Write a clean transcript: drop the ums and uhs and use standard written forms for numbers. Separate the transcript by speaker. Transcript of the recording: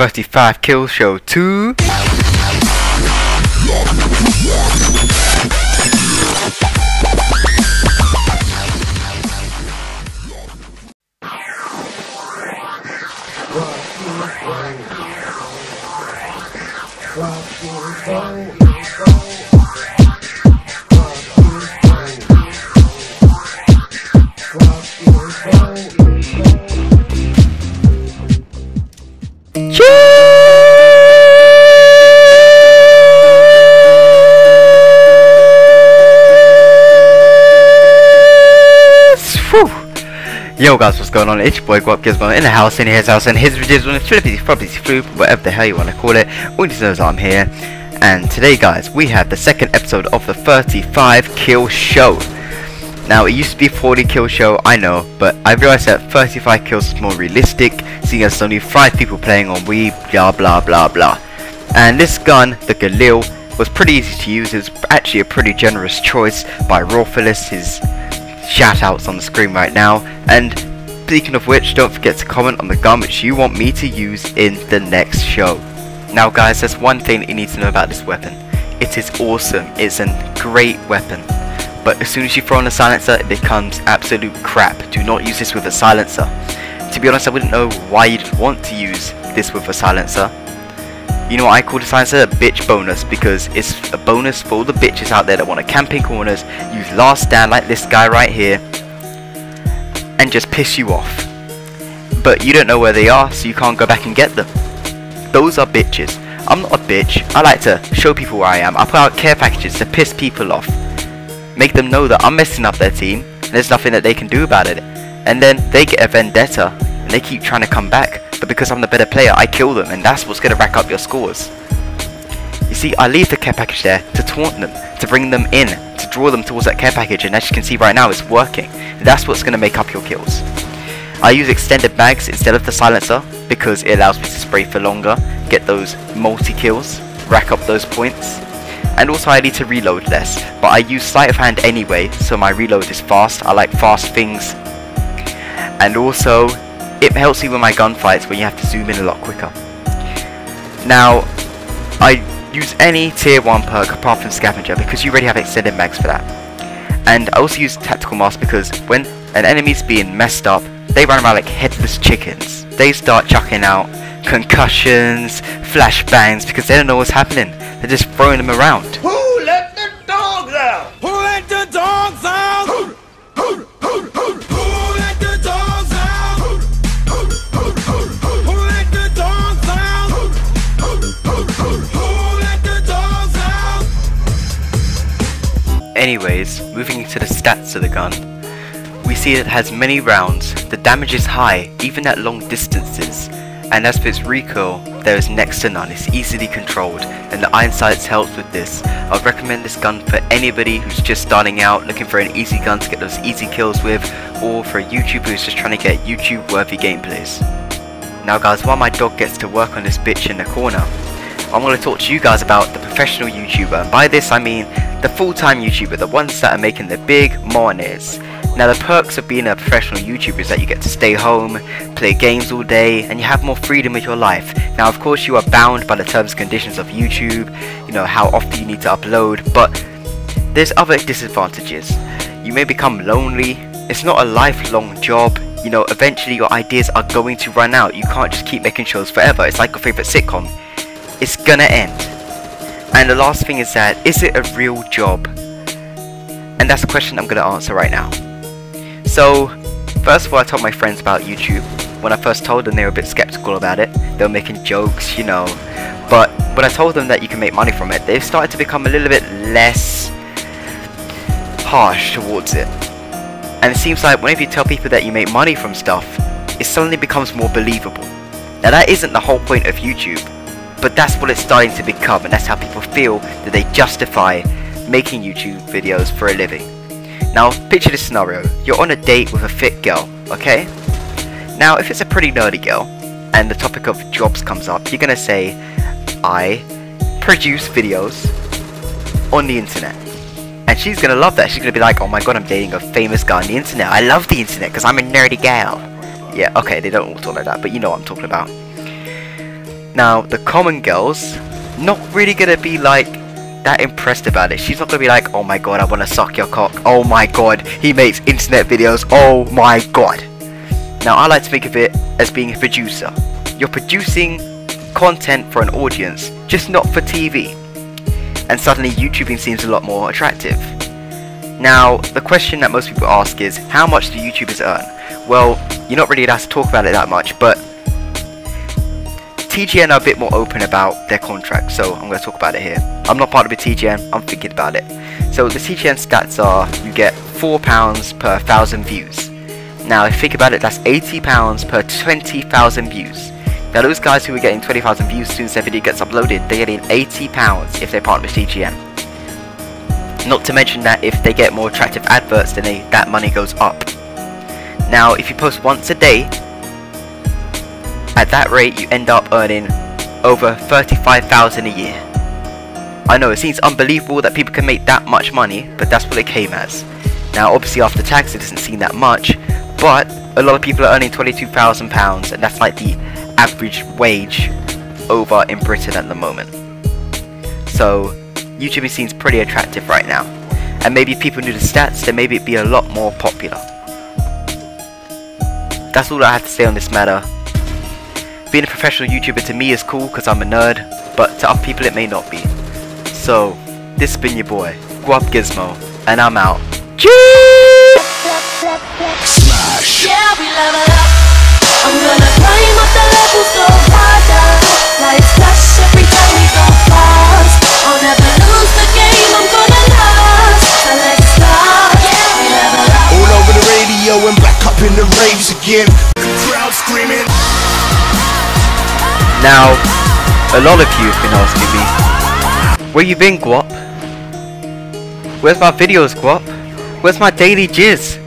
Speaker 1: 35 kill show 2. Yo guys, what's going on? It's your boy Gizmo in the house, in his house, and his videos on the flippity floop, whatever the hell you want to call it. All you know is I'm here, and today guys, we have the second episode of the 35 kill show. Now it used to be 40 kill show, I know, but I realized that 35 kills is more realistic, seeing as there's only 5 people playing on Wii, blah blah blah blah. And this gun, the Gallil, was pretty easy to use. It was actually a pretty generous choice by Rawphilus. His shoutouts on the screen right now. And speaking of which, don't forget to comment on the gun which you want me to use in the next show. Now guys, there's one thing that you need to know about this weapon. It is awesome. It's a great weapon. But as soon as you throw on a silencer, it becomes absolute crap. Do not use this with a silencer. To be honest, I wouldn't know why you'd want to use this with a silencer. You know what I call the silencer? A bitch bonus, because it's a bonus for all the bitches out there that want to camp in corners, use last stand like this guy right here, and just piss you off. But you don't know where they are, so you can't go back and get them. Those are bitches. I'm not a bitch. I like to show people where I am. I put out care packages to piss people off. Make them know that I'm messing up their team, and there's nothing that they can do about it. And then they get a vendetta, and they keep trying to come back. But because I'm the better player, I kill them, and that's what's going to rack up your scores. You see, I leave the care package there to taunt them, to bring them in, to draw them towards that care package, and as you can see right now, it's working. That's what's going to make up your kills. I use extended mags instead of the silencer, because it allows me to spray for longer, get those multi-kills, rack up those points. And also I need to reload less, but I use sleight of hand anyway, so my reload is fast. I like fast things. And also, it helps me with my gunfights when you have to zoom in a lot quicker. Now, I use any tier 1 perk apart from scavenger because you already have extended mags for that. And I also use tactical mask because when an enemy's being messed up, they run around like headless chickens. They start chucking out concussions, flashbangs, because they don't know what's happening. They're just throwing them around.
Speaker 2: Who let the dogs out? Who let the dogs out? Who let the dogs out? Who let the dogs out? Who let the dogs out?
Speaker 1: Anyways, moving to the stats of the gun, we see it has many rounds, the damage is high, even at long distances, and as for its recoil, there is next to none. It's easily controlled, and the iron sights helps with this. I would recommend this gun for anybody who's just starting out, looking for an easy gun to get those easy kills with, or for a YouTuber who's just trying to get YouTube worthy gameplays. Now guys, while my dog gets to work on this bitch in the corner, I'm going to talk to you guys about the professional YouTuber, and by this I mean the full-time YouTuber, the ones that are making the big monies. Now the perks of being a professional YouTuber is that you get to stay home, play games all day, and you have more freedom with your life. Now of course you are bound by the terms and conditions of YouTube, you know how often you need to upload, but there's other disadvantages. You may become lonely, it's not a lifelong job, you know, eventually your ideas are going to run out. You can't just keep making shows forever. It's like your favorite sitcom. It's gonna end. And the last thing is that, is it a real job? And that's a question I'm gonna answer right now. So, first of all, I told my friends about YouTube. When I first told them, they were a bit skeptical about it. They were making jokes, you know. But when I told them that you can make money from it, they've started to become a little bit less harsh towards it. And it seems like whenever you tell people that you make money from stuff, it suddenly becomes more believable. Now that isn't the whole point of YouTube, but that's what it's starting to become, and that's how people feel that they justify making YouTube videos for a living. Now, picture this scenario. You're on a date with a fit girl, okay? Now, if it's a pretty nerdy girl, and the topic of jobs comes up, you're gonna say, I produce videos on the internet. And she's gonna love that. She's gonna be like, oh my god, I'm dating a famous guy on the internet. I love the internet because I'm a nerdy gal. Yeah, okay, they don't all talk like that, but you know what I'm talking about. Now, the common girls, not really gonna be like that impressed about it. She's not gonna be like, oh my god, I wanna suck your cock. Oh my god, he makes internet videos. Oh my god. Now, I like to think of it as being a producer. You're producing content for an audience, just not for TV. And suddenly YouTubing seems a lot more attractive. Now, the question that most people ask is, how much do YouTubers earn? Well, you're not really allowed to talk about it that much, but TGN are a bit more open about their contract, so I'm going to talk about it here. I'm not part of the TGN, I'm thinking about it. So the TGN stats are, you get £4 per 1,000 views. Now, if you think about it, that's £80 per 20,000 views. Now, those guys who are getting 20,000 views as soon as their video gets uploaded, they're getting £80 if they're part of the TGN. Not to mention that if they get more attractive adverts, then that money goes up. Now, if you post once a day, at that rate, you end up earning over 35,000 a year. I know, it seems unbelievable that people can make that much money, but that's what it came as. Now, obviously after tax, it doesn't seem that much, but a lot of people are earning £22,000, and that's like the average wage over in Britain at the moment. So, YouTube seems pretty attractive right now. And maybe if people knew the stats, then maybe it'd be a lot more popular. That's all I have to say on this matter. Being a professional YouTuber to me is cool because I'm a nerd, but to other people it may not be. So, this has been your boy, Guap Gizmo, and I'm out. Cheers!
Speaker 2: Smash.
Speaker 3: Yeah, we level up. I'm gonna climb up the levels, go harder. Like flash every time we go past. I'll never lose the game, I'm gonna last. So let's start. Yeah, we level up.
Speaker 2: All over the radio and back up in the raves again. Crowd screaming.
Speaker 1: Now, a lot of you have been asking me, where you been, Guap? Where's my videos, Guap? Where's my daily jizz?